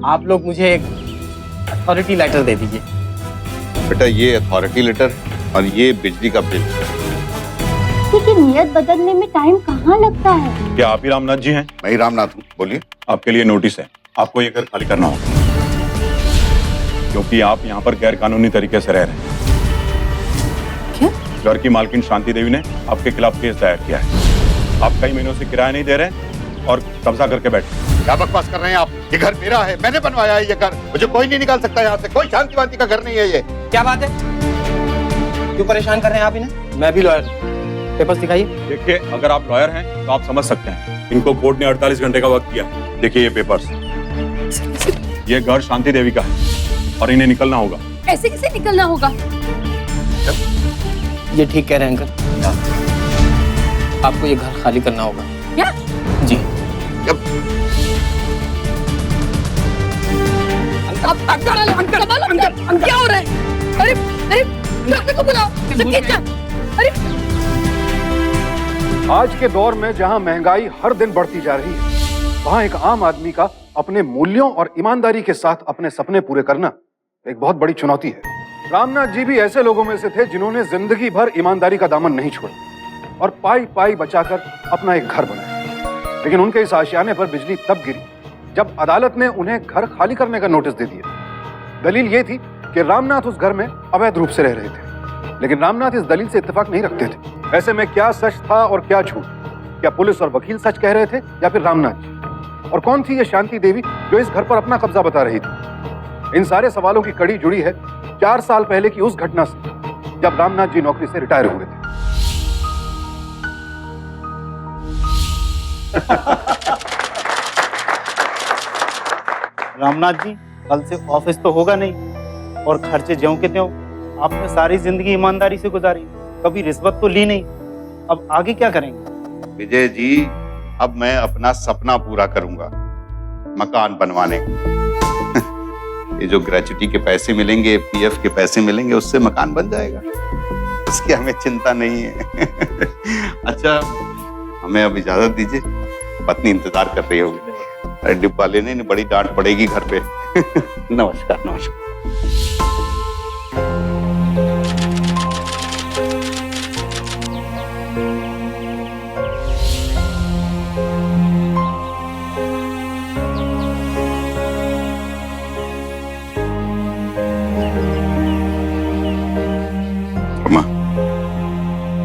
आप लोग मुझे एक अथॉरिटी लेटर दे दीजिए। बेटा ये अथॉरिटी लेटर और ये बिजली का बिल। कि नियत बदलने में टाइम कहाँ लगता है? क्या आप ही रामनाथ जी हैं? मैं ही रामनाथ हूँ, बोलिए। आपके लिए नोटिस है, आपको ये घर खाली करना होगा क्योंकि आप यहाँ पर गैर कानूनी तरीके से रह रहे हैं। क्या? घर की मालकिन शांति देवी ने आपके खिलाफ केस दायर किया है। आप कई महीनों से किराया नहीं दे रहे और कब्जा करके बैठे। क्या बकवास कर रहे हैं आप? ये घर मेरा है, मैंने बनवाया है ये घर, मुझे कोई नहीं निकाल सकता यहाँ से। कोई शांति वांति का घर नहीं है ये। क्या बात है? क्यों परेशान कर रहे हैं आप इन्हें? मैं भी लॉयर, पेपर्स दिखाइए। देखिए, अगर आप लॉयर हैं तो आप समझ सकते हैं। इनको कोर्ट ने 48 घंटे का वक्त दिया है। देखिए ये पेपर्स, ये घर शांति देवी का है और इन्हें निकलना होगा। ऐसे कैसे निकलना होगा? ये ठीक कह रहे हैं अंकल, आपको ये घर खाली करना होगा। क्या? जी। अंकल क्या हो रहा है? अरे अरे डॉक्टर को बुलाओ। अरे आज के दौर में जहां महंगाई हर दिन बढ़ती जा रही है, वहां एक आम आदमी का अपने मूल्यों और ईमानदारी के साथ अपने सपने पूरे करना एक बहुत बड़ी चुनौती है। रामनाथ जी भी ऐसे लोगों में से थे जिन्होंने जिंदगी भर ईमानदारी का दामन नहीं छोड़ा और पाई पाई बचाकर अपना एक घर बनाया। लेकिन उनके इस आशियाने पर बिजली तब गिरी जब अदालत ने उन्हें घर खाली करने का नोटिस दे दिया। दलील ये थी कि रामनाथ उस घर में अवैध रूप से रह रहे थे, लेकिन रामनाथ इस दलील से इत्तेफाक नहीं रखते थे। ऐसे में क्या सच था और क्या झूठ? क्या पुलिस और वकील सच कह रहे थे या फिर रामनाथ जी? और कौन थी ये शांति देवी जो इस घर पर अपना कब्जा बता रही थी? इन सारे सवालों की कड़ी जुड़ी है 4 साल पहले की उस घटना से जब रामनाथ जी नौकरी से रिटायर हुए थे। रामनाथ जी, कल से ऑफिस तो होगा नहीं और खर्चे ज्यों के त्यों। आपने सारी जिंदगी ईमानदारी से गुजारी, कभी रिश्वत तो ली नहीं। अब आगे क्या करेंगे? विजय जी, अब मैं अपना सपना पूरा करूंगा, मकान बनवाने का। ये जो ग्रेच्युटी के पैसे मिलेंगे, पीएफ के पैसे मिलेंगे, उससे मकान बन जाएगा। इसकी हमें चिंता नहीं है। अच्छा, हमें अब इजाजत दीजिए, पत्नी इंतजार कर रही होगी। अरे डिब्बा लेने नहीं, बड़ी डांट पड़ेगी घर पे। नमस्कार नमस्कार।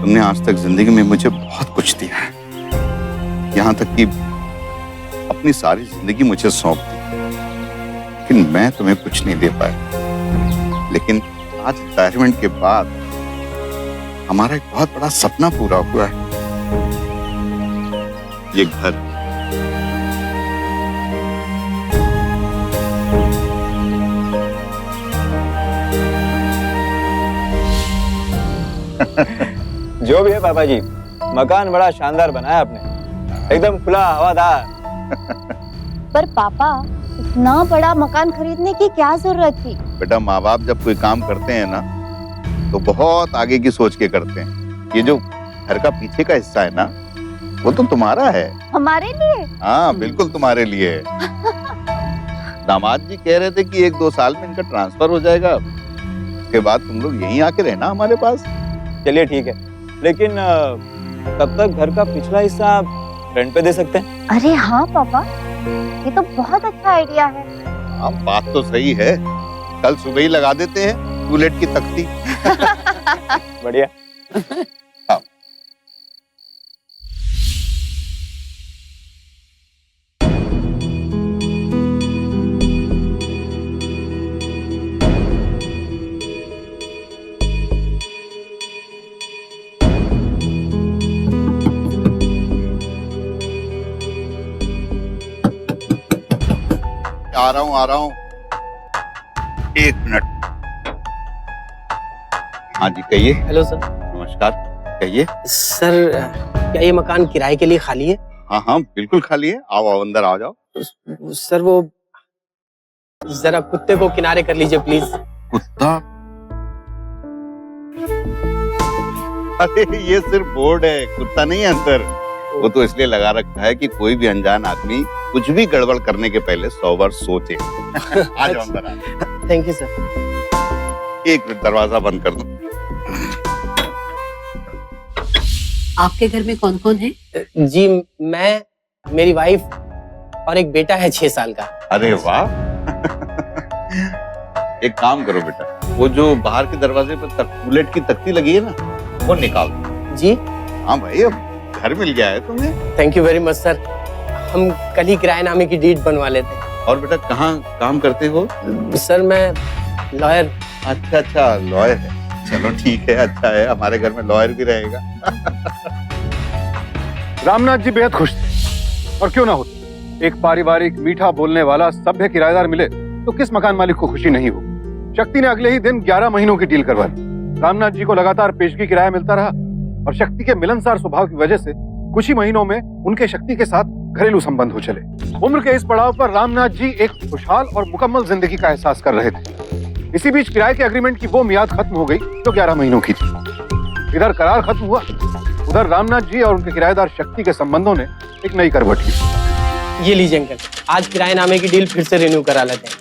तुमने आज तक जिंदगी में मुझे बहुत कुछ दिया है, यहाँ तक कि अपनी सारी जिंदगी मुझे सौंप दी, लेकिन मैं तुम्हें कुछ नहीं दे पाया। लेकिन आज रिटायरमेंट के बाद हमारा एक बहुत बड़ा सपना पूरा हुआ है, ये घर। जो भी है पापा जी, मकान बड़ा शानदार बनाया आपने, एकदम खुला हवादार। पर पापा, इतना बड़ा मकान खरीदने की क्या जरूरत थी? बेटा, माँ बाप जब कोई काम करते हैं ना तो बहुत आगे की सोच के करते हैं। ये जो घर का पीछे का हिस्सा है ना, वो तो तुम्हारा है। हमारे लिए? हाँ, बिल्कुल तुम्हारे लिए है। दामाद जी कह रहे थे कि 1-2 साल में इनका ट्रांसफर हो जाएगा, उसके बाद तुम लोग यहीं आके रहना हमारे पास। चलिए ठीक है, लेकिन तब तक घर का पिछला हिस्सा आप रेंट पे दे सकते हैं। अरे हाँ पापा, ये तो बहुत अच्छा आइडिया है। हाँ, बात तो सही है। कल सुबह ही लगा देते हैं टूलेट की तख्ती। बढ़िया। हाँ। आ रहा हूँ 1 मिनट। हाँ जी, कहिए। Hello sir. नमस्कार, कहिए। सर, क्या ये मकान किराए के लिए खाली है? हाँ हाँ, बिल्कुल खाली है। आओ आओ, अंदर आ जाओ। सर, वो जरा कुत्ते को किनारे कर लीजिए प्लीज। कुत्ता? अरे ये सिर्फ बोर्ड है, कुत्ता नहीं है अंदर। वो तो इसलिए लगा रखा है कि कोई भी अनजान आदमी कुछ भी गड़बड़ करने के पहले 100 बार सोचे। आ जाओ अंदर आ जाओ। Thank you sir. एक मिनट दरवाजा बंद कर दो। आपके घर में कौन कौन है? जी मैं, मेरी वाइफ और एक बेटा है 6 साल का। अरे वाह। एक काम करो बेटा, वो जो बाहर के दरवाजे पर बुलेट की तख्ती लगी है ना, वो निकाल दो। जी हाँ भाई, अब घर मिल गया है तुम्हें। Thank you very much sir. हम कल ही किराएनामे की डीड बनवा लेते हैं। और बेटा कहाँ काम करते हो? सर मैं लॉयर। अच्छा, लॉयर है। चलो ठीक है, अच्छा है, हमारे घर में लॉयर भी रहेगा। रामनाथ जी बेहद खुश थे, और क्यों ना होते। एक पारिवारिक, मीठा बोलने वाला, सभ्य किराएदार मिले तो किस मकान मालिक को खुशी नहीं हो। शक्ति ने अगले ही दिन 11 महीनों की डील करवा ली। रामनाथ जी को लगातार पेशगी किराया मिलता रहा, और शक्ति के मिलनसार स्वभाव की वजह से कुछ ही महीनों में उनके शक्ति के साथ घरेलू संबंध हो चले। उम्र के इस पड़ाव पर रामनाथ जी एक खुशहाल और मुकम्मल जिंदगी का एहसास कर रहे थे। इसी बीच किराए के एग्रीमेंट की वो मियाद खत्म हो गई जो 11 महीनों की थी। इधर करार खत्म हुआ, उधर रामनाथ जी और उनके किराएदार शक्ति के संबंधों ने एक नई करवट ली। ये लीजिए अंकल, आज किराएनामे की डील फिर से रिन्यू करा लेते हैं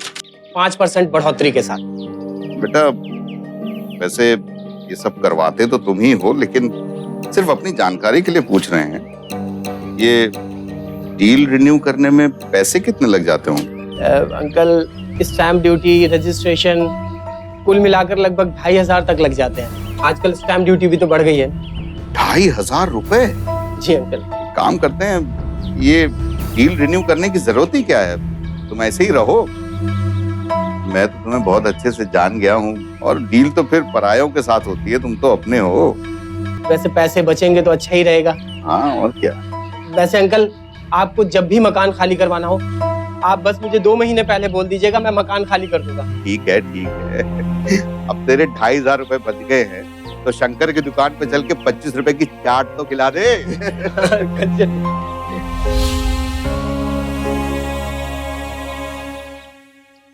5% बढ़ोतरी के साथ। बेटा वैसे ये सब करवाते तो तुम ही हो, लेकिन सिर्फ अपनी जानकारी के लिए पूछ रहे हैं। ये डील रिन्यू करने में पैसे कितने लग जाते होंगे? अंकल स्टैम्प ड्यूटी, रजिस्ट्रेशन कुल मिलाकर लगभग 2,500 तक लग जाते हैं। आजकल स्टैम्प ड्यूटी भी तो बढ़ गई है। 2,500 रुपए? जी अंकल। काम करते हैं, ये डील रिन्यू करने की जरूरत ही क्या है? तुम ऐसे ही रहो। मैं तो तुम्हें बहुत अच्छे से जान गया हूँ, और डील तो फिर परायों के साथ होती है, तुम तो अपने हो। वैसे पैसे बचेंगे तो अच्छा ही रहेगा। हाँ और क्या। वैसे अंकल, आपको जब भी मकान खाली करवाना हो, आप बस मुझे 2 महीने पहले बोल दीजिएगा, मैं मकान खाली कर दूंगा। ठीक है ठीक है। अब तेरे 2,500 रुपए बच गए हैं, तो शंकर की दुकान पे चल के 25 रुपए की चाट तो खिला दे।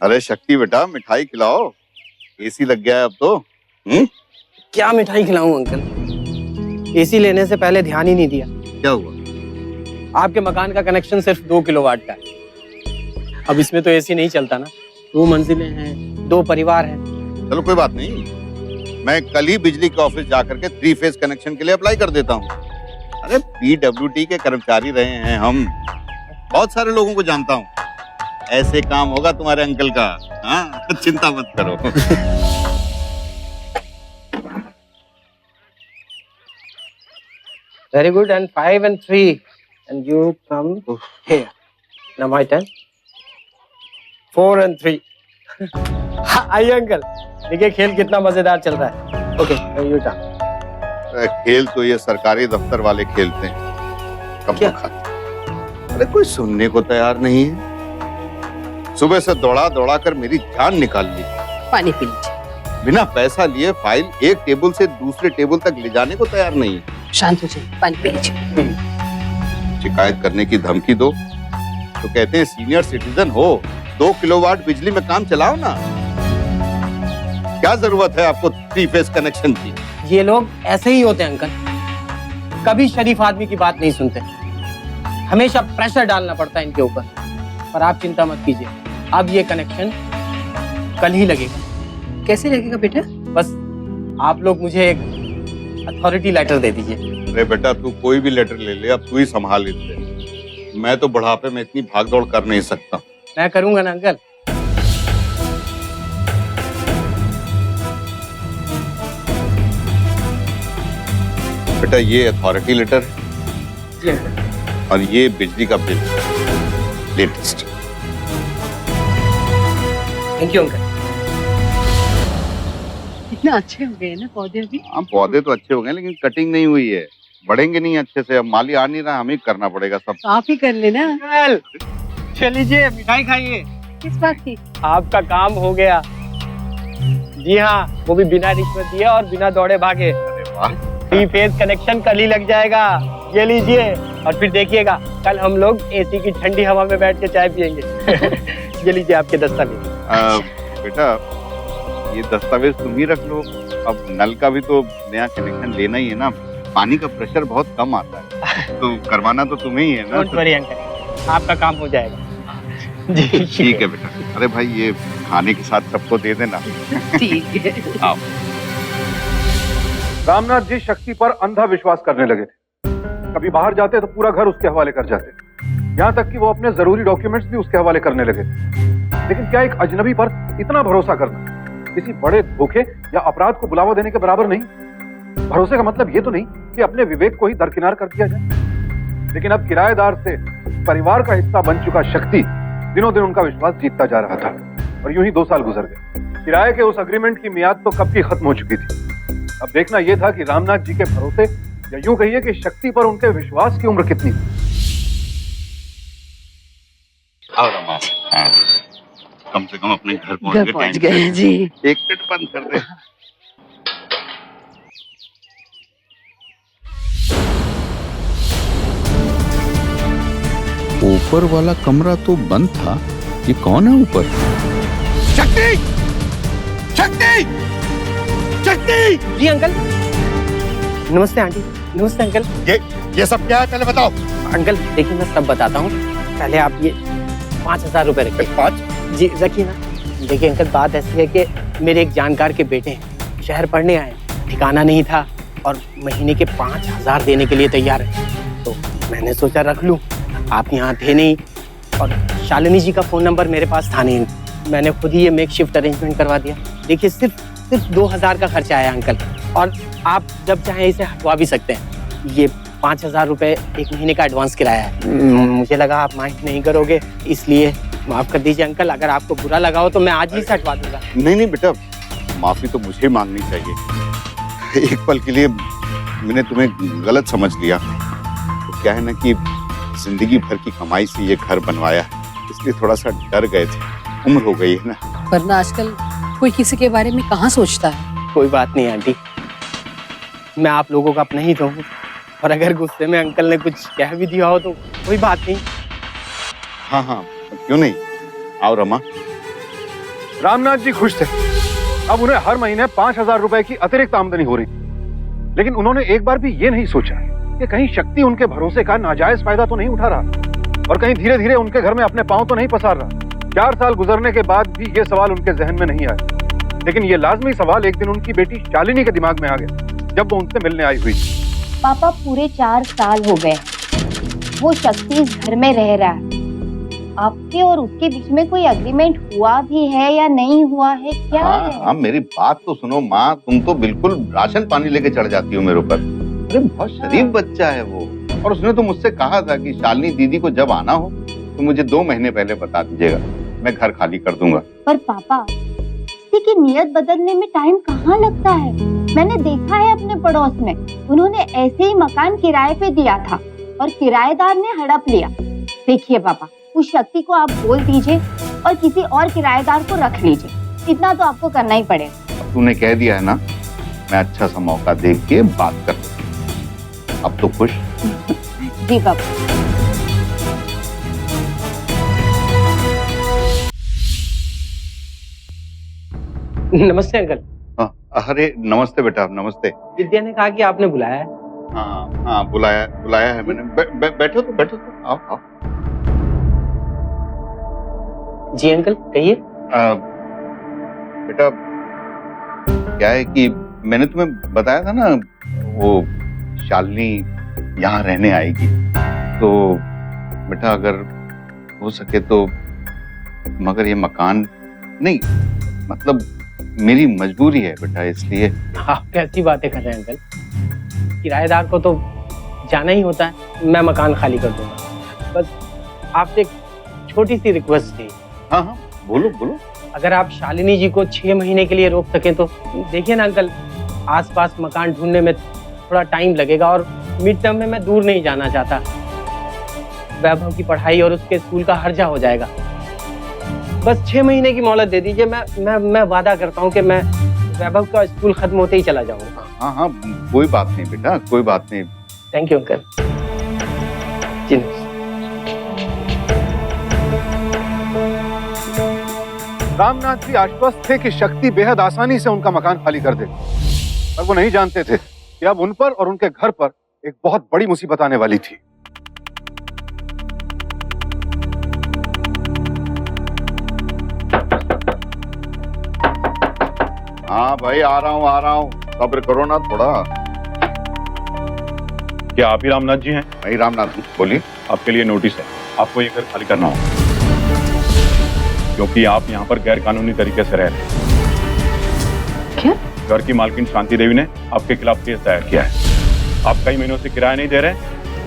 अरे शक्ति बेटा, मिठाई खिलाओ, एसी लग गया है अब तो। क्या मिठाई खिलाऊं अंकल? एसी लेने से पहले ध्यान ही नहीं दिया। क्या हुआ? आपके मकान का कनेक्शन सिर्फ 2 किलोवाट का है। अब इसमें तो एसी नहीं चलता ना। 2 मंजिलें हैं, 2 परिवार हैं। चलो कोई बात नहीं, मैं कल ही बिजली के ऑफिस जाकर के 3 फेज कनेक्शन के लिए अप्लाई कर देता हूँ। अरे PWD के कर्मचारी रहे हैं हम, बहुत सारे लोगों को जानता हूँ। ऐसे काम होगा तुम्हारे अंकल का। हाँ चिंता मत करो। Very good, and 5 and 3, and you come here. Now my turn. 4 and 3. आइए अंकल, देखिए खेल कितना मजेदार चल रहा है। Okay, U turn. खेल तो ये सरकारी दफ्तर वाले खेलते हैं, कब क्या? खाते। अरे कोई सुनने को तैयार नहीं है। सुबह से दौड़ा दौड़ा कर मेरी जान निकाल ली। पानी पी लीजिए। बिना पैसा लिए फाइल एक टेबल से दूसरे टेबल तक ले जाने को तैयार नहीं है। शांत हो जाइए, पानी पी लीजिए। शिकायत करने की धमकी दो तो कहते हैं सीनियर सिटीजन हो, 2 किलोवाट बिजली में काम चलाओ ना। क्या जरूरत है आपको 3 फेज कनेक्शन की? ये लोग ऐसे ही होते हैं अंकल, कभी शरीफ आदमी की बात नहीं सुनते। हमेशा प्रेशर डालना पड़ता है इनके ऊपर। पर आप चिंता मत कीजिए, अब ये कनेक्शन कल ही लगेगा। कैसे लगेगा बेटा? बस आप लोग मुझे एक अथॉरिटी लेटर दे दीजिए। अरे बेटा तू कोई भी लेटर ले ले, अब तू ही संभाल लेते। मैं तो बुढ़ापे में इतनी भागदौड़ कर नहीं सकता। मैं करूंगा ना अंकल। बेटा ये अथॉरिटी लेटर जी अंकल। और ये बिजली का bill latest. Thank you uncle. इतना अच्छे हो गए ना पौधे अभी। हाँ पौधे तो अच्छे हो गए, लेकिन कटिंग नहीं हुई है, बढ़ेंगे नहीं अच्छे से। अब माली आ नहीं रहा, हमें करना पड़ेगा सब। तो आप ही कर लेना। अंकल चलिए मिठाई खाइए। किस बात की? आपका काम हो गया। जी हाँ, वो भी बिना रिश्वत दिए और बिना दौड़े भागे। अरे वाह। 3 फेज कनेक्शन कल ही लग जाएगा। ये लीजिए, और फिर देखिएगा कल हम लोग एसी की ठंडी हवा में बैठ के चाय पियेंगे। ये लीजिए आपके दस्तावेज। बेटा ये दस्तावेज तुम ही रख लो। अब नल का भी तो नया कनेक्शन लेना ही है ना, पानी का प्रेशर बहुत कम आता है, तो करवाना तो तुम्हें ही है ना। डोंट वरी अंकल, आपका काम हो जाएगा। जी ठीक है बेटा। अरे भाई ये खाने के साथ सबको दे देना। ठीक है। आओ। रामनाथ जी शक्ति पर अंधा विश्वास करने लगे थे। कभी बाहर जाते तो पूरा घर उसके हवाले कर जाते, यहाँ तक कि वो अपने जरूरी डॉक्यूमेंट्स भी उसके हवाले करने लगे। लेकिन क्या एक अजनबी पर इतना भरोसा करना किसी बड़े धोखे या अपराध को बुलावा देने के बराबर नहीं? भरोसे का मतलब ये तो नहीं कि अपने विवेक को ही दरकिनार कर दिया जाए। लेकिन अब किराएदार से परिवार का हिस्सा बन चुका शक्ति दिनों दिन उनका विश्वास जीतता जा रहा था। और यूं ही 2 साल गुजर गए। किराए के उस अग्रीमेंट की मियाद तो कब की खत्म हो चुकी थी। अब देखना यह था कि रामनाथ जी के भरोसे या यूं कहिए कि शक्ति पर उनके विश्वास की उम्र कितनी थी। आओ रमा। हाँ। कम से कम अपने घर घर पहुंच गए जी। एक मिनट बंद कर दे। ऊपर वाला कमरा तो बंद था, ये कौन है ऊपर? शक्ति! शक्ति! शक्ति! जी अंकल। नमस्ते आंटी। नमस्ते अंकल। ये सब क्या है पहले बताओ। अंकल देखिए मैं सब बताता हूँ, पहले आप ये 5,000 रुपए रखिए। 5? जी रखिए ना। देखिए अंकल बात ऐसी है कि मेरे एक जानकार के बेटे हैं, शहर पढ़ने आए, ठिकाना नहीं था और महीने के 5,000 देने के लिए तैयार है। तो मैंने सोचा रख लूं, आप यहाँ थे नहीं और शालिनी जी का फोन नंबर मेरे पास था नहीं, मैंने खुद ही ये मेकशिफ्ट अरेंजमेंट करवा दिया। देखिए सिर्फ 2,000 का खर्चा आया अंकल, और आप जब चाहें इसे हटवा भी सकते हैं। ये 5,000 रुपए 1 महीने का एडवांस किराया है। मुझे लगा आप माइंड नहीं करोगे, इसलिए माफ कर दीजिए अंकल। अगर आपको बुरा लगा हो तो मैं आज ही से हटवा दूंगा। नहीं बेटा, माफी तो मुझे मांगनी चाहिए। एक पल के लिए मैंने तुम्हें गलत समझ लिया। तो क्या है ना कि जिंदगी भर की कमाई से ये घर बनवाया, इसलिए थोड़ा सा डर गए थे। उम्र हो गई है ना। वरना आजकल कोई किसी के बारे में कहाँ सोचता है। कोई बात नहीं आंटी, मैं आप लोगों का अपना ही तो हूँ, और अगर गुस्से में अंकल ने कुछ कह भी दिया हो तो कोई बात नहीं। हाँ, क्यों नहीं। आओ रमा। रामनाथ जी खुश थे। अब उन्हें हर महीने 5,000 रुपए की अतिरिक्त आमदनी हो रही, लेकिन उन्होंने एक बार भी ये नहीं सोचा कि कहीं शक्ति उनके भरोसे का नाजायज फायदा तो नहीं उठा रहा, और कहीं धीरे धीरे उनके घर में अपने पांव तो नहीं पसार रहा। 4 साल गुजरने के बाद भी ये सवाल उनके जहन में नहीं आया, लेकिन ये लाजमी सवाल एक दिन उनकी बेटी शालिनी के दिमाग में आ गया, जब वो उनसे मिलने आई हुई। पापा पूरे 4 साल हो गए वो शक्ति इस घर में रह रहा है। आपके और उसके बीच में कोई एग्रीमेंट हुआ भी है या नहीं हुआ है, क्या है? हाँ, मेरी बात तो सुनो माँ। तुम तो बिल्कुल राशन पानी लेके चढ़ जाती हो मेरे ऊपर। अरे बहुत शरीफ बच्चा है वो, और उसने तो मुझसे कहा था कि शालिनी दीदी को जब आना हो तो मुझे 2 महीने पहले बता दीजिएगा, मैं घर खाली कर दूंगा। पर पापा किसी की नियत बदलने में टाइम कहाँ लगता है? मैंने देखा है अपने पड़ोस में, उन्होंने ऐसे ही मकान किराए पे दिया था और किराएदार ने हड़प लिया। देखिए पापा, उस शक्ति को आप बोल दीजिए और किसी और किराएदार को रख लीजिए, इतना तो आपको करना ही पड़ेगा। तूने कह दिया है ना, मैं अच्छा सा मौका देख के बात कर लूंगा। अब तो खुश? जी पापा। नमस्ते अंकल। अरे नमस्ते बेटा, नमस्ते। विद्या ने कहा कि आपने बुलाया है। हाँ, बुलाया है मैंने। बैठो तो आओ। जी अंकल कहिए। बेटा क्या है कि मैंने तुम्हें बताया था ना, वो शालिनी यहाँ रहने आएगी, तो बेटा अगर हो सके तो, मगर ये मकान नहीं, मतलब मेरी मजबूरी है बेटा, इसलिए। आप कैसी बातें कर रहे हैं अंकल, किराएदार को तो जाना ही होता है। मैं मकान खाली कर दूंगा, बस आपसे एक छोटी सी रिक्वेस्ट थी। हाँ, बोलो। अगर आप शालिनी जी को 6 महीने के लिए रोक सकें तो। देखिए ना अंकल, आसपास मकान ढूंढने में थोड़ा टाइम लगेगा और मिड टर्म में मैं दूर नहीं जाना चाहता। वैभव की पढ़ाई और उसके स्कूल का हर्जा हो जाएगा। बस 6 महीने की मोहलत दे दीजिए। मैं वादा करता हूँ कि मैं वैभव का स्कूल खत्म होते ही चला जाऊंगा। हाँ, कोई बात नहीं बेटा, कोई बात नहीं। Thank you uncle. जी रामनाथ जी आश्वस्त थे कि शक्ति बेहद आसानी से उनका मकान खाली कर देगी, और वो नहीं जानते थे कि अब उन पर और उनके घर पर एक बहुत बड़ी मुसीबत आने वाली थी। हाँ भाई आ रहा हूँ सब्र करो ना थोड़ा। क्या आप ही रामनाथ जी हैं? भाई रामनाथ बोलिए। आपके लिए नोटिस है, आपको ये घर खाली करना होगा क्योंकि आप यहाँ पर गैर कानूनी तरीके से रह रहे हैं। क्या? घर की मालकिन शांति देवी ने आपके खिलाफ केस दायर किया है। आप कई महीनों से किराया नहीं दे रहे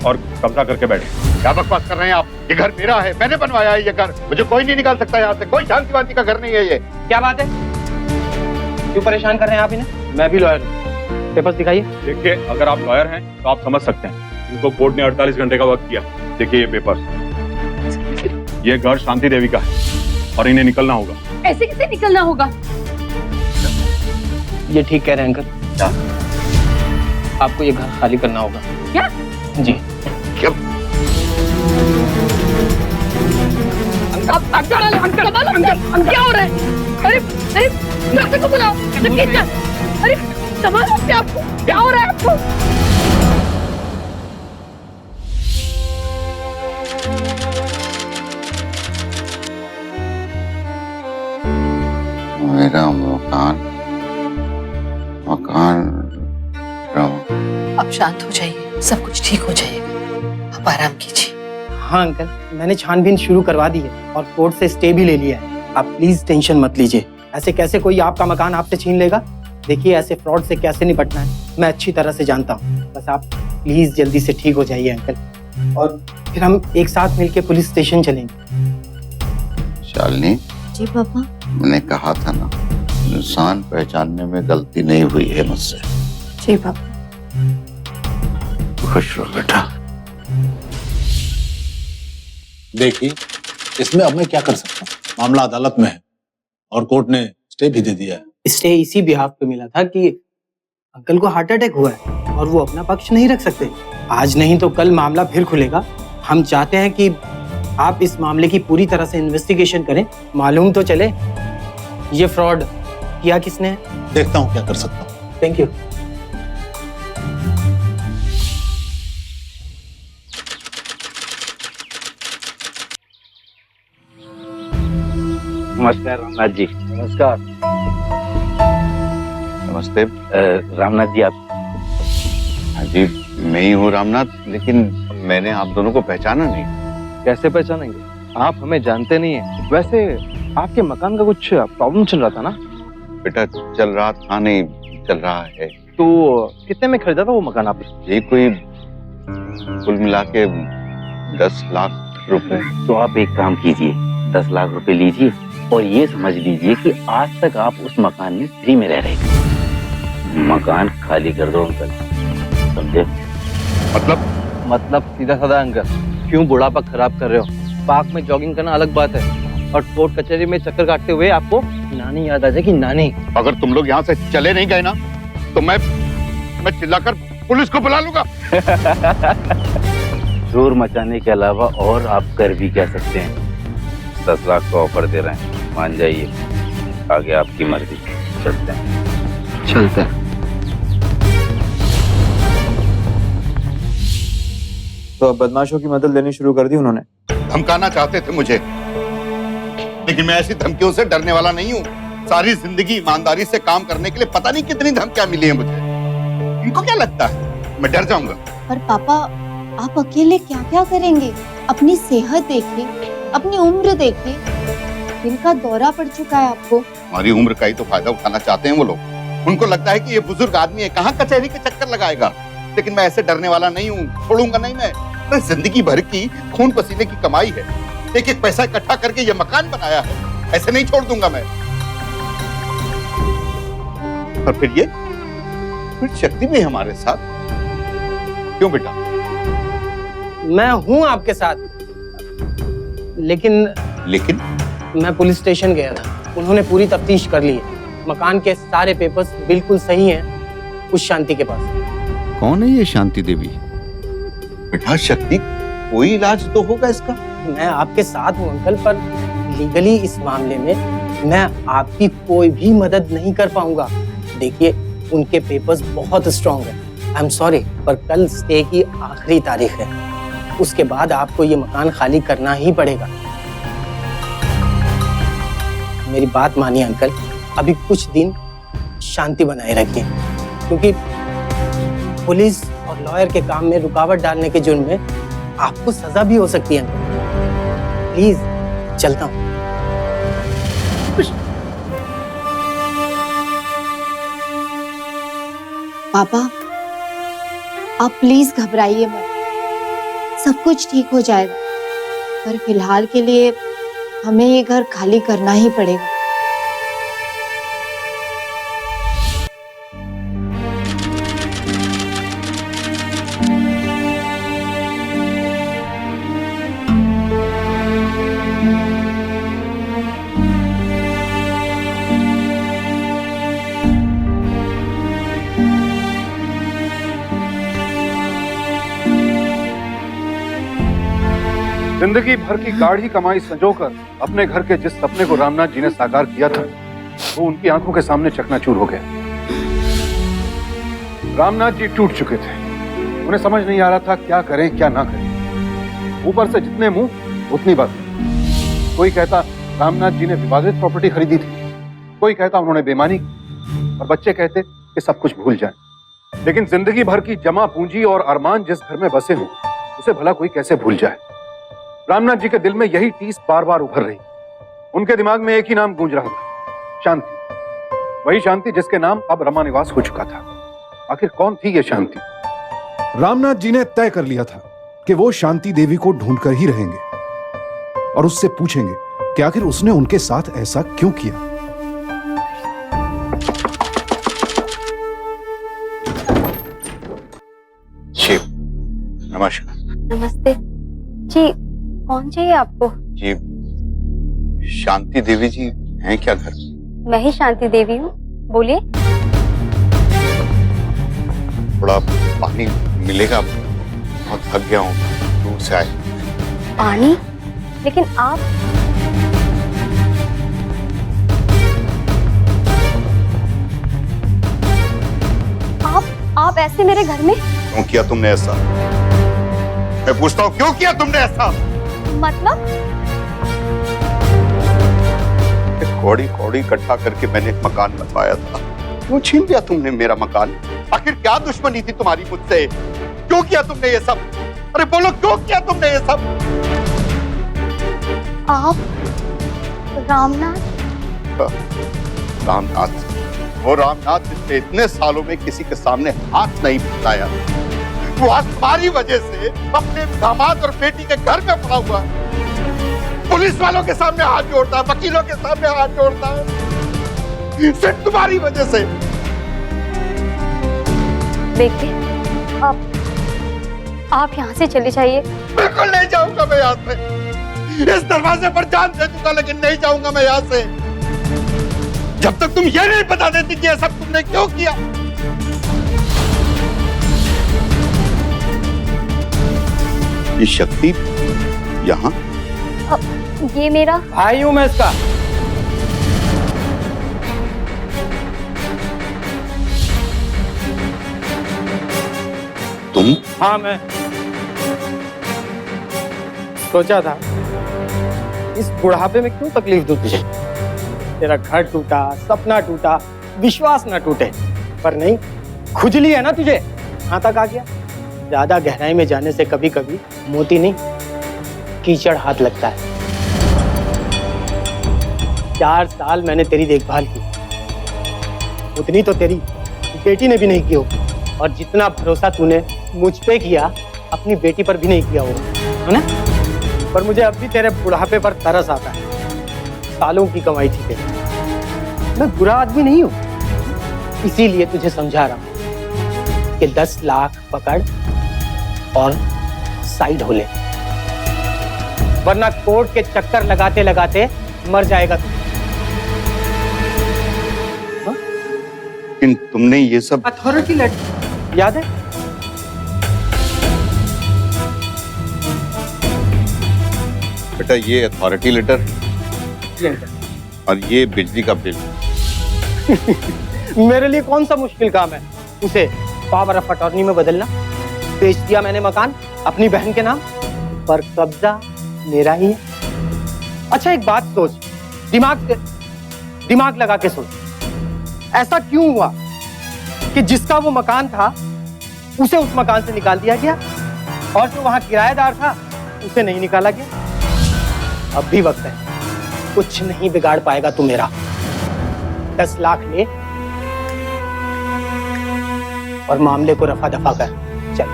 और कब्जा करके बैठे। क्या बकवास कर रहे हैं आप? ये घर मेरा है, मैंने बनवाया है ये घर, मुझे कोई नहीं निकाल सकता यहाँ से। कोई शांति वांति का घर नहीं है ये। क्या बात है? क्यों परेशान कर रहे हैं आप इन्हें? मैं भी लॉयर हूँ, पेपर्स दिखाइए। देखिए, अगर आप लॉयर हैं तो आप समझ सकते हैं। इनको कोर्ट ने 48 घंटे का वक्त दिया। देखिए ये पेपर्स, ये घर शांति देवी का है और इन्हें निकलना होगा। ऐसे कैसे निकलना होगा? ये ठीक कह रहे हैं अंकल। क्या? आपको ये घर खाली करना होगा। क्या? जी। क्या? अंकल क्या हो रहा है? अरे अरे डॉक्टर को बुलाओ। अरे संभालो अपने आप को, क्या हो रहा है आपको? मेरा मकान आप शांत हो जाइए, सब कुछ ठीक हो जाएगा, आप आराम कीजिए। हाँ अंकल, मैंने छानबीन शुरू करवा दी है और कोर्ट से स्टे भी ले लिया है। आप प्लीज टेंशन मत लीजिए। ऐसे कैसे कोई आपका मकान आपसे छीन लेगा? देखिए ऐसे फ्रॉड से कैसे निपटना है मैं अच्छी तरह से जानता हूँ। बस आप प्लीज जल्दी से ठीक हो जाइए अंकल, और फिर हम एक साथ मिलके पुलिस स्टेशन चलेंगे। शालिनी जी पापा। मैंने कहा था ना, इंसान पहचानने में गलती नहीं हुई है मुझसे। जी पापा। खुश रहो बेटा। देखिए, इसमें अब मैं क्या कर सकता हूँ? मामला अदालत में है और कोर्ट ने स्टे भी दे दिया है। स्टे इसी बिहाफ पे मिला था कि अंकल को हार्ट अटैक हुआ है और वो अपना पक्ष नहीं रख सकते। आज नहीं तो कल मामला फिर खुलेगा। हम चाहते हैं कि आप इस मामले की पूरी तरह से इन्वेस्टिगेशन करें, मालूम तो चले ये फ्रॉड किया किसने है। देखता हूँ क्या कर सकता हूँ। Thank you. नमस्कार रामनाथ जी। नमस्कार। नमस्ते। रामनाथ जी आप? हाँ जी मैं ही हूँ रामनाथ, लेकिन मैंने आप दोनों को पहचाना नहीं। कैसे पहचानेंगे? आप हमें जानते नहीं है। वैसे आपके मकान का कुछ प्रॉब्लम चल रहा था ना? बेटा चल रहा था नहीं, चल रहा है। तो कितने में खरीदा था वो मकान आपने? ये कोई कुल मिला के 10 लाख रुपए। तो आप एक काम कीजिए, 10 लाख रुपए लीजिए और ये समझ लीजिए कि आज तक आप उस मकान में फ्री में रह रहे हैं। मकान खाली कर दो अंकल, समझे? मतलब सीधा साधा अंकल, क्यों बुढ़ापा खराब कर रहे हो? पार्क में जॉगिंग करना अलग बात है और कोर्ट कचहरी में चक्कर काटते हुए आपको नानी याद आ जाएगी। नानी, अगर तुम लोग यहाँ से चले नहीं गए ना तो मैं चिल्लाकर पुलिस को बुला लूंगा। शोर मचाने के अलावा और आप कर भी क्या सकते हैं? 10 लाख का ऑफर दे रहे हैं, मान जाइए, आगे आपकी मर्जी। चलते हैं। तो अब बदमाशों की मदद लेनी शुरू कर दी उन्होंने। धमकाना चाहते थे मुझे, लेकिन मैं ऐसी धमकियों से डरने वाला नहीं हूँ। सारी जिंदगी ईमानदारी से काम करने के लिए पता नहीं कितनी धमकियां मिली हैं मुझे। इनको क्या लगता है मैं डर जाऊंगा? पर पापा आप अकेले क्या क्या करेंगे? अपनी सेहत देखिए, अपनी उम्र देखिए, दिल का दौरा पड़ चुका है आपको। हमारी उम्र का ही तो फायदा उठाना चाहते हैं वो लोग। उनको लगता है कि ये बुजुर्ग आदमी है, कहाँ कचहरी के चक्कर लगाएगा। लेकिन मैं ऐसे डरने वाला नहीं हूँ, छोड़ूंगा नहीं मैं जिंदगी भर की खून पसीने की कमाई है, एक एक पैसा इकट्ठा करके ये मकान बनाया है, ऐसे नहीं छोड़ दूंगा मैं। और फिर शक्ति भी हमारे साथ। क्यों बेटा? मैं हूँ आपके साथ, लेकिन मैं पुलिस स्टेशन गया था, उन्होंने पूरी तफ्तीश कर ली है। मकान के सारे पेपर्स बिल्कुल सही हैं उस शांति के पास। कौन है ये शांति देवी? बेटा शक्ति, कोई इलाज तो होगा इसका। मैं आपके साथ हूँ अंकल, पर लीगली इस मामले में मैं आपकी कोई भी मदद नहीं कर पाऊंगा। देखिए उनके पेपर्स बहुत स्ट्रांग है। आई एम सॉरी, पर कल स्टे की आखिरी तारीख है, उसके बाद आपको ये मकान खाली करना ही पड़ेगा। मेरी बात मानिए अंकल, अभी कुछ दिन शांति बनाए रखिए, क्योंकि पुलिस और लॉयर के काम में रुकावट डालने के जुर्म में आपको सजा भी हो सकती है। प्लीज चलता हूँ। पापा, आप प्लीज घबराइए मत, सब कुछ ठीक हो जाएगा। पर फिलहाल के लिए हमें ये घर खाली करना ही पड़ेगा। जिंदगी भर की गाढ़ी कमाई संजोकर अपने घर के जिस सपने को रामनाथ जी ने साकार किया था, वो उनकी आंखों के सामने चकनाचूर हो गया। रामनाथ जी टूट चुके थे, उन्हें समझ नहीं आ रहा था क्या करें क्या ना करें। ऊपर से जितने मुंह उतनी बात। कोई कहता रामनाथ जी ने विवादित प्रॉपर्टी खरीदी थी, कोई कहता उन्होंने बेईमानी की, और बच्चे कहते कि सब कुछ भूल जाए। लेकिन जिंदगी भर की जमा पूंजी और अरमान जिस घर में बसे हों, उसे भला कोई कैसे भूल जाए। रामनाथ जी के दिल में यही टीस बार बार उभर रही। उनके दिमाग में एक ही नाम गूंज रहा था, शांति। वही शांति जिसके नाम अब रमा निवास हो चुका था। आखिर कौन थी ये शांति? रामनाथ जी ने तय कर लिया था कि वो शांति देवी को ढूंढकर ही रहेंगे और उससे पूछेंगे कि आखिर उसने उनके साथ ऐसा क्यों किया। नमस्कार। नमस्ते जी, कौन चाहिए आपको? जी शांति देवी जी हैं क्या घर? मैं ही शांति देवी हूँ, बोलिए। थोड़ा पानी मिलेगा? बहुत थक गया हूँ, दूर से आए। पानी? लेकिन आप ऐसे मेरे घर में? क्यों किया तुमने ऐसा? मैं पूछता हूँ क्यों किया तुमने ऐसा? मतलब? कौड़ी कौड़ी इकट्ठा करके मैंने एक मकान बनवाया था, क्यों छीन लिया तुमने मेरा मकान? आखिर क्या दुश्मनी थी तुम्हारी मुझसे? क्यों किया तुमने ये सब? अरे बोलो क्यों किया तुमने ये सब? आप रामनाथ? रामनाथ, वो रामनाथ जिसने इतने सालों में किसी के सामने हाथ नहीं फैलाया, वो आज तुम्हारी वजह से अपने दामाद और बेटी के घर में पड़ा हुआ है। पुलिस वालों के सामने हाथ जोड़ता है, वकीलों के सामने हाथ जोड़ता है, सिर्फ तुम्हारी वजह से। देखिए, आप यहाँ से चले जाइए। बिल्कुल नहीं जाऊंगा मैं यहाँ से। इस दरवाजे पर जान दे दूंगा, लेकिन नहीं जाऊंगा मैं यहाँ से जब तक तुम ये नहीं बता देती कि ये सब तुमने क्यों किया। ये शक्ति यहाँ? ये मेरा भाई हूं मैं इसका। तुम? हाँ मैं सोचा था इस बुढ़ापे में क्यों तकलीफ दूं तुझे। तेरा घर टूटा, सपना टूटा, विश्वास ना टूटे, पर नहीं, खुजली है ना तुझे, यहाँ तक आ गया। ज्यादा गहराई में जाने से कभी कभी मोती नहीं कीचड़ हाथ लगता है। 4 साल मैंने तेरी देखभाल की, उतनी तो तेरी बेटी ने भी नहीं की होगी, और जितना भरोसा तूने मुझ पे किया अपनी बेटी पर भी नहीं किया होगा, है ना? पर मुझे अब भी तेरे बुढ़ापे पर तरस आता है। सालों की कमाई थी तेरी। मैं बुरा आदमी नहीं हूं, इसीलिए तुझे समझा रहा हूं कि 10 लाख पकड़ और साइड हो ले, वरना कोर्ट के चक्कर लगाते लगाते मर जाएगा तू। लेकिन तुमने ये सब अथॉरिटी लेटर याद है? बेटा, ये अथॉरिटी लेटर और ये बिजली का बिल। मेरे लिए कौन सा मुश्किल काम है उसे पावर ऑफ अटॉर्नी में बदलना। बेच दिया मैंने मकान अपनी बहन के नाम पर, कब्जा मेरा ही है। अच्छा एक बात सोच, दिमाग लगा के सोच, ऐसा क्यों हुआ कि जिसका वो मकान था उसे उस मकान से निकाल दिया गया और जो वहां किराएदार था उसे नहीं निकाला गया? अब भी वक्त है, कुछ नहीं बिगाड़ पाएगा तू मेरा। 10 लाख ले और मामले को रफा दफा कर। चल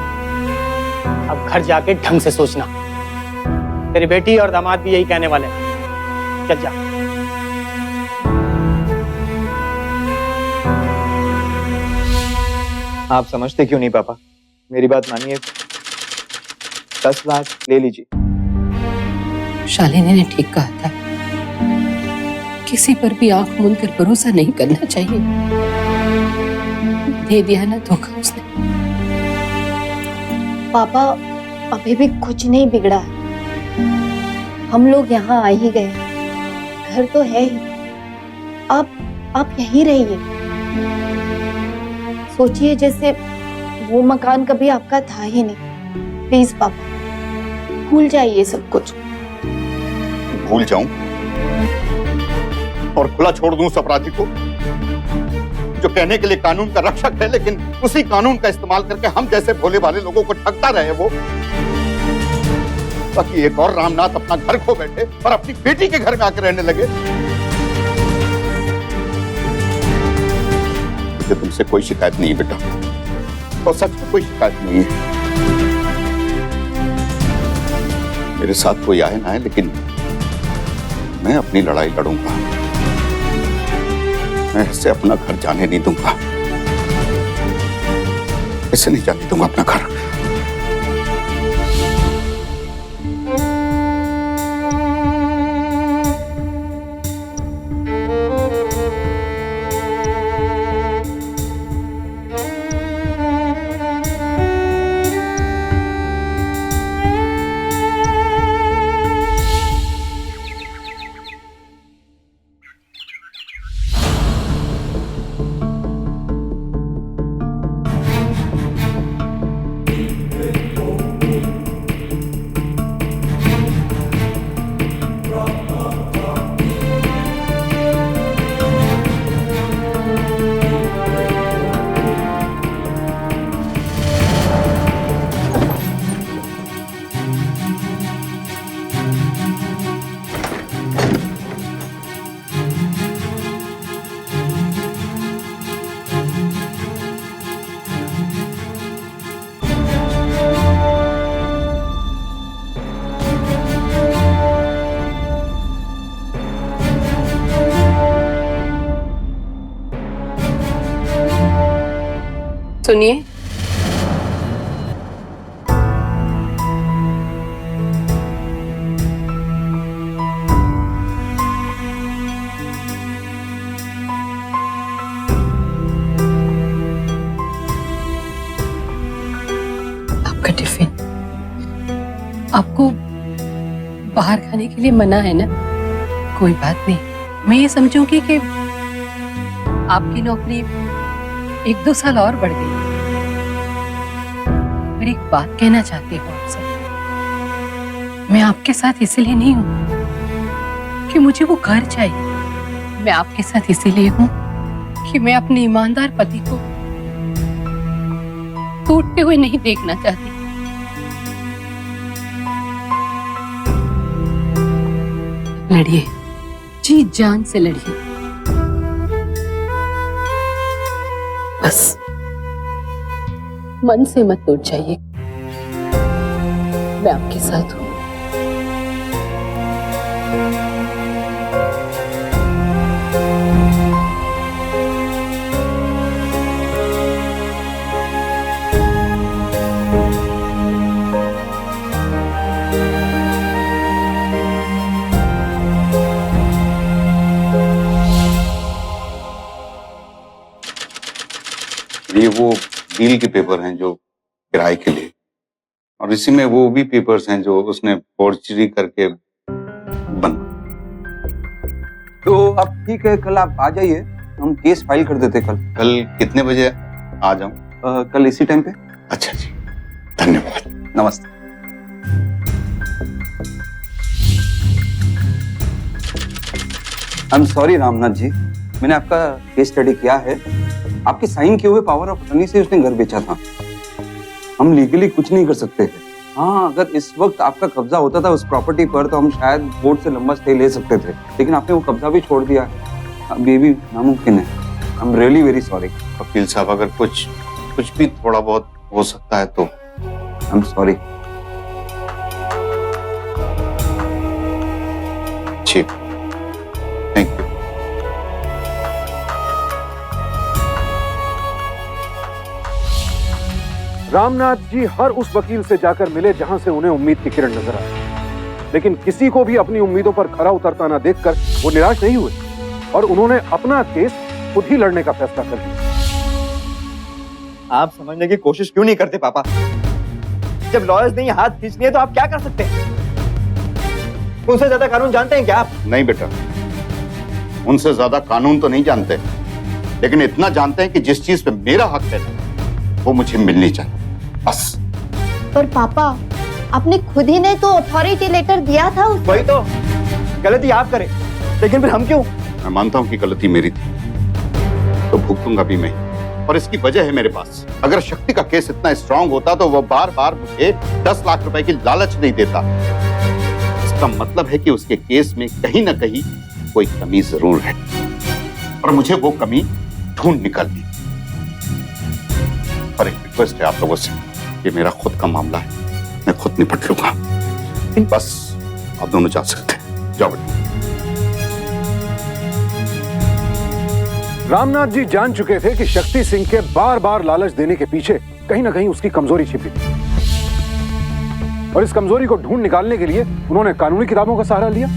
अब घर जाके ढंग से सोचना। तेरी बेटी और दामाद भी यही कहने वाले हैं। चल जा। आप समझते क्यों नहीं पापा? मेरी बात मानिए, 10 लाख ले लीजिए। शालिनी ने ठीक कहा था, किसी पर भी आंख मूंद कर भरोसा नहीं करना चाहिए। दे दिया ना धोखा उसने। पापा अभी भी कुछ नहीं बिगड़ा है। हम लोग यहाँ आ ही गए, घर तो है ही। आप यहीं रहिए। सोचिए जैसे वो मकान कभी आपका था ही नहीं। प्लीज पापा भूल जाइए सब कुछ। भूल जाऊं और खुला छोड़ दूं उस अपराधी को जो कहने के लिए कानून का रक्षक है, लेकिन उसी कानून का इस्तेमाल करके हम जैसे भोले भाले लोगों को ठगता रहे वो, ताकि एक और रामनाथ अपना घर खो बैठे और अपनी बेटी के घर में आकर रहने लगे। मुझे तुमसे कोई शिकायत नहीं बेटा, और सच में कोई शिकायत नहीं है। मेरे साथ कोई आए ना आए, लेकिन मैं अपनी लड़ाई लड़ूंगा। मैं ऐसे अपना घर जाने नहीं दूंगा, ऐसे नहीं जाने दूंगा अपना घर। सुनिए, आपका टिफिन। आपको बाहर खाने के लिए मना है ना? कोई बात नहीं, मैं ये समझूंगी कि आपकी नौकरी 1-2 साल और बढ़ गई। पर एक बात कहना चाहती हूँ आपसे, मैं आपके साथ इसलिए नहीं हूँ कि मुझे वो घर चाहिए। मैं आपके साथ इसीलिए हूँ कि मैं अपने ईमानदार पति को टूटते हुए नहीं देखना चाहती। लड़िए, जी जान से लड़िए, बस मन से मत टूट जाइए। मैं आपके साथ हूं। ये वो डील के पेपर हैं जो किराए के लिए, और इसी में वो भी पेपर्स हैं जो उसने फॉर्जरी करके बन। तो अब ठीक है, कल आप आ जाइए, हम केस फाइल कर देते। कल कितने बजे आ जाऊं? कल इसी टाइम पे। अच्छा जी, धन्यवाद, नमस्ते। I am sorry Ramnath ji, मैंने आपका केस स्टडी किया है। आपके साइन किए हुए पावर ऑफ अटर्नी से उसने घर बेचा था। हम लीगली कुछ नहीं कर सकते हैं। हाँ, अगर इस वक्त आपका कब्जा होता था उस प्रॉपर्टी पर तो हम शायद कोर्ट से लंबा स्टे ले सकते थे, लेकिन आपने वो कब्जा भी छोड़ दिया। अब ये भी नामुमकिन है। I am really very sorry. वकील साहब, अगर कुछ भी थोड़ा बहुत हो सकता है तो आई एम सॉरी। ठीक, थैंक यू। रामनाथ जी हर उस वकील से जाकर मिले जहां से उन्हें उम्मीद की किरण नजर आई, लेकिन किसी को भी अपनी उम्मीदों पर खरा उतरता ना देखकर वो निराश नहीं हुए और उन्होंने अपना केस खुद ही लड़ने का फैसला कर लिया। आप समझने की कोशिश क्यों नहीं करते पापा? जब लॉयर्स ने हाथ खींच लिए तो आप क्या कर सकते हैं? उनसे ज्यादा कानून जानते हैं क्या आप? नहीं बेटा, उनसे ज्यादा कानून तो नहीं जानते, लेकिन इतना जानते हैं कि जिस चीज पे मेरा हक है वो मुझे मिलनी चाहिए, बस। पर पापा, आपने खुद ही ने तो अथॉरिटी लेटर दिया था उसको। वही तो, गलती आप करें, लेकिन फिर हम क्यों? मैं मानता हूं कि गलती मेरी थी, तो भुगतूंगा भी मैं, और इसकी वजह है मेरे पास। अगर शक्ति का केस इतना स्ट्रांग होता तो वो बार बार मुझे 10 लाख रुपए की लालच नहीं देता। इसका मतलब है कि उसके केस में कहीं ना कहीं कोई कमी जरूर है, और मुझे वो कमी ढूंढ निकालनी। और एक रिक्वेस्ट है आप लोगों से, ये मेरा खुद का मामला है, मैं खुद निपट लूंगा। बस आप दोनों जा सकते हैं, जाओ बेटा। रामनाथ जी जान चुके थे कि शक्ति सिंह के बार बार लालच देने के पीछे कहीं ना कहीं उसकी कमजोरी छिपी थी, और इस कमजोरी को ढूंढ निकालने के लिए उन्होंने कानूनी किताबों का सहारा लिया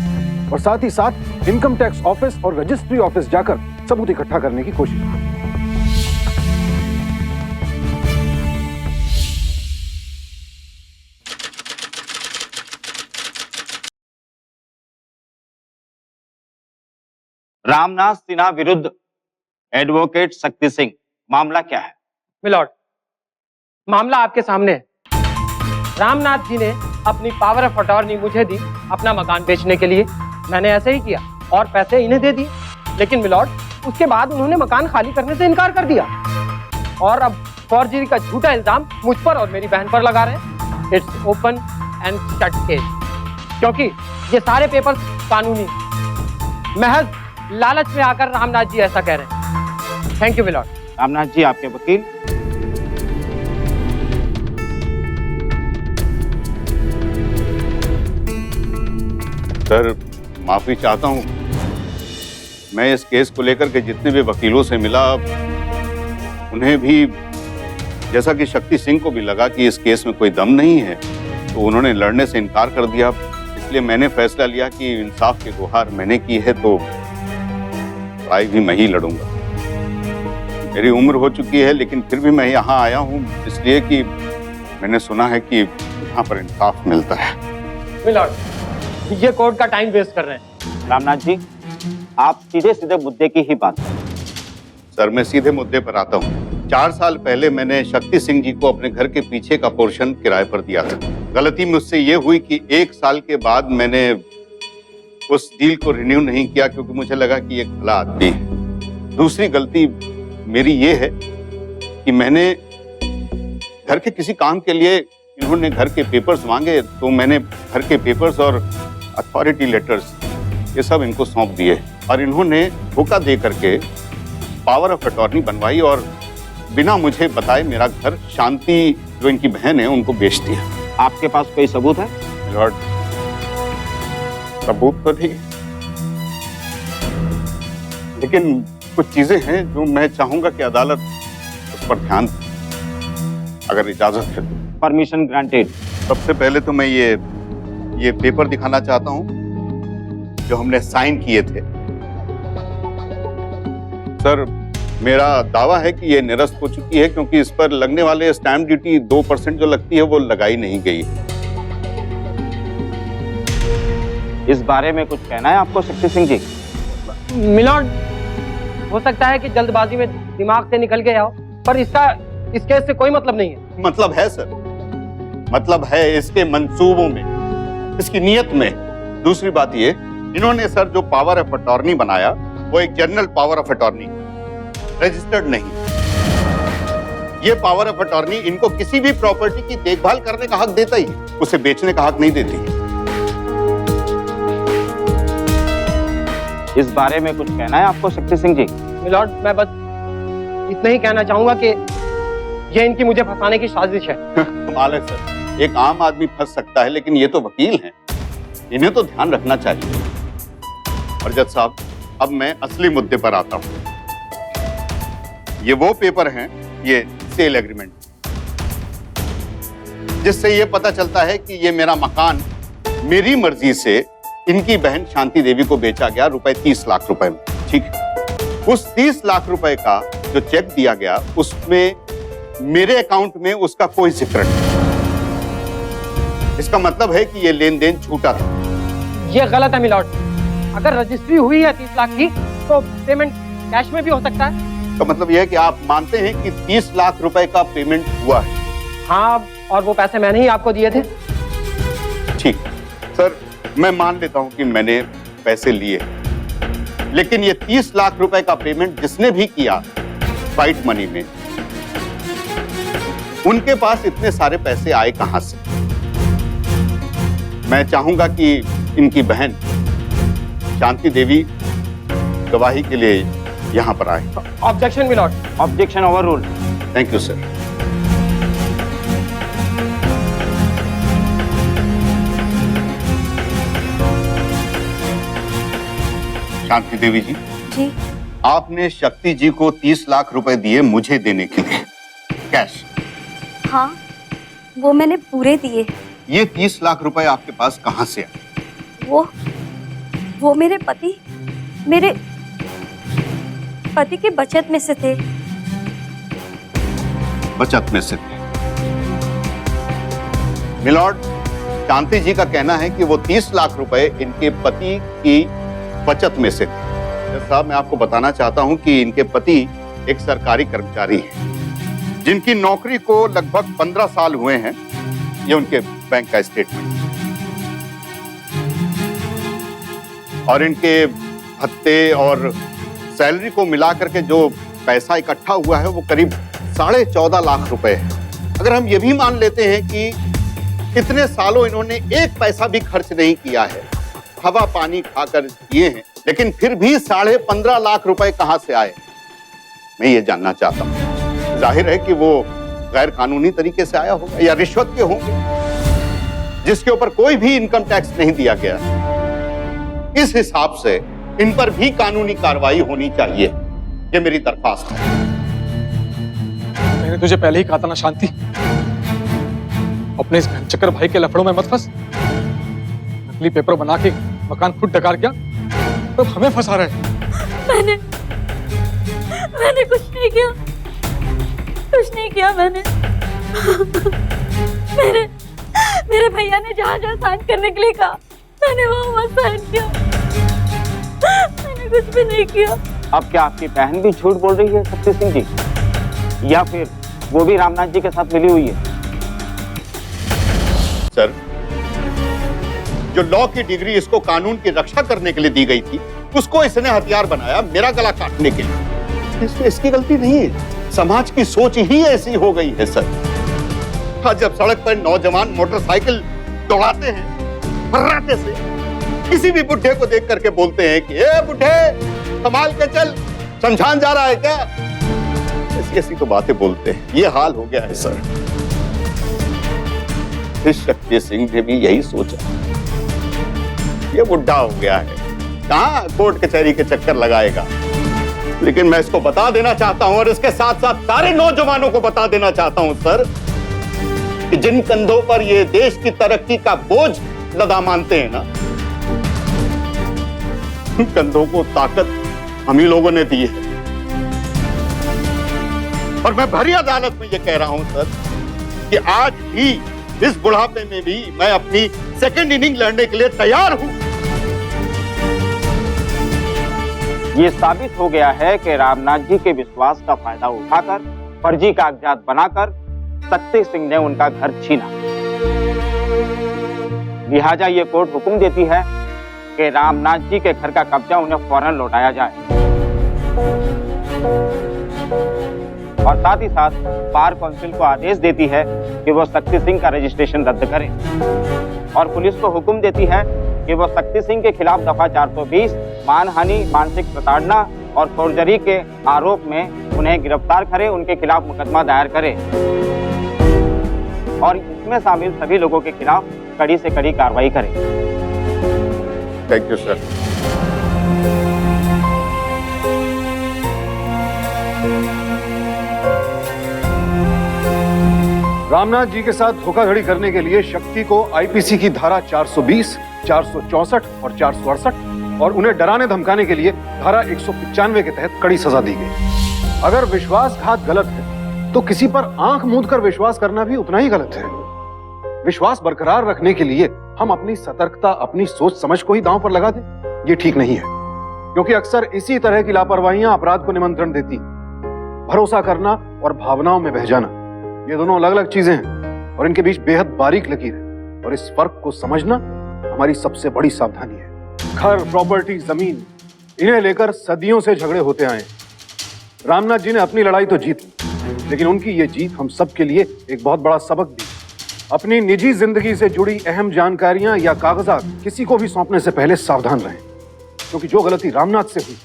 और साथ ही साथ इनकम टैक्स ऑफिस और रजिस्ट्री ऑफिस जाकर सबूत इकट्ठा करने की कोशिश की। रामनाथ सिन्हा विरुद्ध एडवोकेट शक्ति सिंह, मामला क्या है? मिलॉर्ड, मामला आपके सामने है। रामनाथ जी ने अपनी पावर ऑफ अटॉर्नी मुझे दी अपना मकान बेचने के लिए। मैंने ऐसे ही किया और पैसे इन्हें दे दिए, लेकिन मिलॉर्ड उसके बाद उन्होंने मकान खाली करने से इनकार कर दिया और अब फॉर्जरी का झूठा इल्जाम मुझ पर और मेरी बहन पर लगा रहे हैं। It's open and shut case, क्योंकि ये सारे पेपर्स कानूनी, महज लालच में आकर रामनाथ जी ऐसा कह रहे हैं। Thank you milord. Ramnath ji, आपके वकील। सर, माफी चाहता हूं, मैं इस केस को लेकर के जितने भी वकीलों से मिला, उन्हें भी, जैसा कि शक्ति सिंह को भी लगा कि इस केस में कोई दम नहीं है, तो उन्होंने लड़ने से इनकार कर दिया। इसलिए मैंने फैसला लिया कि इंसाफ की गुहार मैंने की है तो लड़ाई भी मैं ही लड़ूंगा। मेरी उम्र हो चुकी है, लेकिन फिर भी मैं यहाँ आया हूँ इसलिए कि मैंने सुना है कि यहाँ पर इंसाफ मिलता है। मिलॉर्ड, ये कोर्ट का टाइम वेस्ट कर रहे हैं। रामनाथ जी, आप सीधे सीधे मुद्दे की ही बात करें। सर, मैं सीधे मुद्दे पर आता हूँ। 4 साल पहले मैंने शक्ति सिंह जी को अपने घर के पीछे का पोर्शन किराए पर दिया था। गलती मुझसे ये हुई कि 1 साल के बाद मैंने उस डील को रिन्यू नहीं किया, क्योंकि मुझे लगा कि ये भला आदमी है। दूसरी गलती मेरी ये है कि मैंने घर के किसी काम के लिए, इन्होंने घर के पेपर्स मांगे तो मैंने घर के पेपर्स और अथॉरिटी लेटर्स ये सब इनको सौंप दिए, और इन्होंने धोखा दे करके पावर ऑफ अटॉर्नी बनवाई और बिना मुझे बताए मेरा घर शांति, जो इनकी बहन है, उनको बेच दिया। आपके पास कोई सबूत है? लॉर्ड, सबूत तो नहीं, लेकिन कुछ चीजें हैं जो मैं चाहूंगा कि अदालत उस पर ध्यान दे, अगर इजाजत है तो। Permission granted. सबसे पहले तो मैं ये पेपर दिखाना चाहता हूं जो हमने साइन किए थे। सर, मेरा दावा है कि ये निरस्त हो चुकी है, क्योंकि इस पर लगने वाले स्टैंप ड्यूटी 2% जो लगती है वो लगाई नहीं गई। इस बारे में कुछ कहना है आपको शक्ति सिंह जी? मिलॉर्ड, हो सकता है कि जल्दबाजी में दिमाग से निकल गया हो, पर इसका इस केस से कोई मतलब नहीं है। मतलब है सर, मतलब है इसके मंसूबों में, इसकी नीयत में। दूसरी बात ये, इन्होंने सर जो पावर ऑफ अटॉर्नी बनाया वो एक general power of attorney, registered नहीं। ये पावर ऑफ अटॉर्नी इनको किसी भी प्रॉपर्टी की देखभाल करने का हक देता ही है, उसे बेचने का हक नहीं देती है। इस बारे में कुछ कहना है आपको शक्ति सिंह जी? मिलॉर्ड, मैं बस इतना ही कहना चाहूंगा कि ये इनकी मुझे फंसाने की साजिश है। कमाल है सर, एक आम आदमी फंस सकता है लेकिन ये तो वकील हैं, इन्हें तो ध्यान रखना चाहिए। और जज साहब, अब मैं असली मुद्दे पर आता हूं। ये वो पेपर हैं, ये सेल एग्रीमेंट, जिससे ये पता चलता है कि ये मेरा मकान मेरी मर्जी से इनकी बहन शांति देवी को बेचा गया रुपए 30 लाख रुपए में। ठीक है, उस 30 लाख रुपए का जो चेक दिया गया उसमें मेरे अकाउंट में उसका कोई जिक्र नहीं। इसका मतलब है कि ये लेन देन झूठा था। ये गलत है मिलॉर्ड। अगर रजिस्ट्री हुई है 30 लाख की तो पेमेंट कैश में भी हो सकता है। तो मतलब यह है कि आप मानते हैं कि 30 लाख रुपए का पेमेंट हुआ है? हाँ, और वो पैसे मैंने ही आपको दिए थे। ठीक सर, मैं मान लेता हूं कि मैंने पैसे लिए, लेकिन ये 30 लाख रुपए का पेमेंट जिसने भी किया फाइट मनी में, उनके पास इतने सारे पैसे आए कहां से? मैं चाहूंगा कि इनकी बहन शांति देवी गवाही के लिए यहां पर आए। Objection milord. Objection overruled. Thank you sir. Shanti Devi ji, जी आपने शक्ति जी को 30 लाख रुपए दिए मुझे देने के लिए, कैश? हाँ, वो मैंने पूरे दिए। ये 30 लाख रुपए आपके पास कहां से आए? वो मेरे पति की बचत में से थे। बचत में से थे? मिलॉर्ड, शांति जी का कहना है कि वो 30 लाख रुपए इनके पति की बचत में से थे। साहब, मैं आपको बताना चाहता हूं कि इनके पति एक सरकारी कर्मचारी हैं, जिनकी नौकरी को लगभग 15 साल हुए हैं। ये उनके बैंक का स्टेटमेंट, और इनके भत्ते और सैलरी को मिलाकर के जो पैसा इकट्ठा हुआ है वो करीब 14.5 लाख रुपए है। अगर हम ये भी मान लेते हैं कि इतने सालों इन्होंने एक पैसा भी खर्च नहीं किया है, हवा पानी खाकर किए हैं, लेकिन फिर भी 15.5 लाख रुपए कहां से आए, मैं ये जानना चाहता हूं। जाहिर है कि वो गैर कानूनी तरीके से आया होगा या रिश्वत के होंगे, जिसके ऊपर कोई भी इनकम टैक्स नहीं दिया गया। इस हिसाब से इन पर भी कानूनी कार्रवाई होनी चाहिए। ये मेरी दरख्वास्त है। मैंने तुझे पहले ही कहा था ना शांति, अपने इस चक्कर भाई के लफड़ों में मत फंस। नकली पेपर बना के मकान खुद डकार गया, तो हमें फंसा रहे। मैंने कुछ नहीं किया मैंने। मेरे भैया ने जहाँ साइन करने के लिए कहा, मैंने वहाँ साइन किया। मैंने कुछ भी नहीं किया। अब क्या आपकी बहन भी झूठ बोल रही है शक्ति सिंह जी, या फिर वो भी रामनाथ जी के साथ मिली हुई है? सर, जो लॉ की डिग्री इसको कानून की रक्षा करने के लिए दी गई थी, उसको इसने हथियार बनाया मेरा गला काटने के लिए। इसमें इसकी गलती नहीं है, समाज की सोच ही ऐसी हो गई है सर। आज जब सड़क पर नौजवान मोटरसाइकिल दौड़ाते हैं फर्राटे से, किसी भी बुढ़े को देख करके बोलते हैं कि ए बुढ़े संभाल के चल, समझान जा रहा है क्या? ऐसी ऐसी तो बातें बोलते हैं। ये हाल हो गया है सर। इस शक्ति सिंह ने भी यही सोचा, ये बुढ़ा हो गया है, कहां कोर्ट कचहरी के चक्कर लगाएगा। लेकिन मैं इसको बता देना चाहता हूं, और इसके साथ साथ सारे नौजवानों को बता देना चाहता हूं सर, कि जिन कंधों पर ये देश की तरक्की का बोझ लदा मानते हैं ना, उन कंधों को ताकत हम ही लोगों ने दी है। और मैं भरी अदालत में ये कह रहा हूं सर, कि आज भी इस बुढ़ापे में भी मैं अपनी सेकंड इनिंग लड़ने के लिए तैयार हूं। ये साबित हो गया है कि रामनाथ जी के विश्वास का फायदा उठाकर फर्जी कागजात बनाकर शक्ति सिंह ने उनका घर छीना। लिहाजा ये कोर्ट हुक्म देती है कि रामनाथ जी के घर का कब्जा उन्हें फौरन लौटाया जाए और साथ ही साथ बार काउंसिल को आदेश देती है कि वो शक्ति सिंह का रजिस्ट्रेशन रद्द करे और पुलिस को हुक्म देती है कि वो शक्ति सिंह के खिलाफ दफा 420 मानहानि, मानसिक प्रताड़ना और फोर्जरी के आरोप में उन्हें गिरफ्तार करे, उनके खिलाफ मुकदमा दायर करे और इसमें शामिल सभी लोगों के खिलाफ कड़ी से कड़ी कार्रवाई करे। Thank you sir. Ramnath ji के साथ धोखाधड़ी करने के लिए शक्ति को आईपीसी की धारा 420, 464 और 468 और उन्हें डराने धमकाने के लिए धारा 195 के तहत कड़ी सजा दी गई। अगर विश्वासघात गलत है तो किसी पर आंख मूंद कर विश्वास करना भी उतना ही गलत है। विश्वास बरकरार रखने के लिए हम अपनी सतर्कता, अपनी सोच समझ को ही दांव पर लगा दें, ये ठीक नहीं है, क्योंकि अक्सर इसी तरह की लापरवाहियां अपराध को निमंत्रण देती। भरोसा करना और भावनाओं में बह जाना, ये दोनों अलग अलग चीजें हैं और इनके बीच बेहद बारीक लकीर है और इस फर्क को समझना हमारी सबसे बड़ी सावधानी है। घर, प्रॉपर्टी, जमीन, इन्हें लेकर सदियों से झगड़े होते आए। रामनाथ जी ने अपनी लड़ाई तो जीत ली, लेकिन उनकी ये जीत हम सब के लिए एक बहुत बड़ा सबक दी। अपनी निजी जिंदगी से जुड़ी अहम जानकारियां या कागजात किसी को भी सौंपने से पहले सावधान रहें, क्योंकि जो गलती रामनाथ से हुई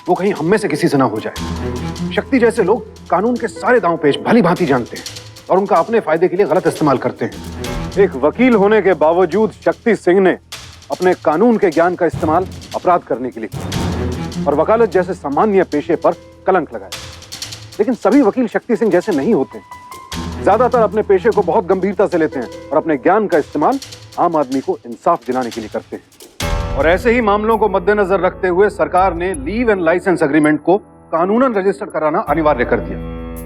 वो कहीं हम में से किसी से ना हो जाए। शक्ति जैसे लोग कानून के सारे दांव पेच भली भांति जानते हैं और उनका अपने फायदे के लिए गलत इस्तेमाल करते हैं। एक वकील होने के बावजूद शक्ति सिंह ने अपने कानून के ज्ञान का इस्तेमाल अपराध करने के लिए किया और वकालत जैसे सामान्य पेशे पर कलंक लगाया। लेकिन सभी वकील शक्ति सिंह जैसे नहीं होते। ज्यादातर अपने पेशे को बहुत गंभीरता से लेते हैं और अपने ज्ञान का इस्तेमाल आम आदमी को इंसाफ दिलाने के लिए करते हैं। और ऐसे ही मामलों को मद्देनजर रखते हुए सरकार ने लीव एंड लाइसेंस एग्रीमेंट को कानूनन रजिस्टर कराना अनिवार्य कर दिया।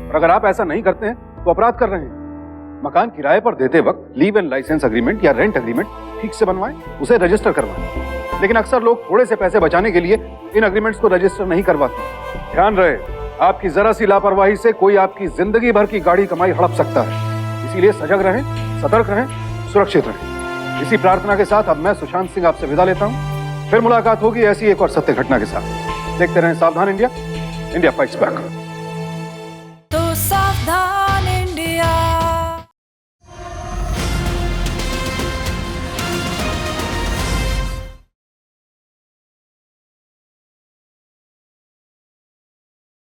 और अगर आप ऐसा नहीं करते हैं तो अपराध कर रहे हैं। मकान किराए पर देते वक्त लीव एंड लाइसेंस एग्रीमेंट या रेंट एग्रीमेंट ठीक से बनवाएं, उसे रजिस्टर करवाएं। लेकिन अक्सर लोग थोड़े से पैसे बचाने के लिए इन एग्रीमेंट्स को रजिस्टर नहीं करवाते। ध्यान रहे, आपकी जरा सी लापरवाही से कोई आपकी जिंदगी भर की गाढ़ी कमाई हड़प सकता है। इसीलिए सजग रहें, सतर्क रहें, सुरक्षित रहें। इसी प्रार्थना के साथ अब मैं सुशांत सिंह आपसे विदा लेता हूं। फिर मुलाकात होगी ऐसी एक और सत्य घटना के साथ। देखते रहें सावधान इंडिया, इंडिया फाइट्स बैक।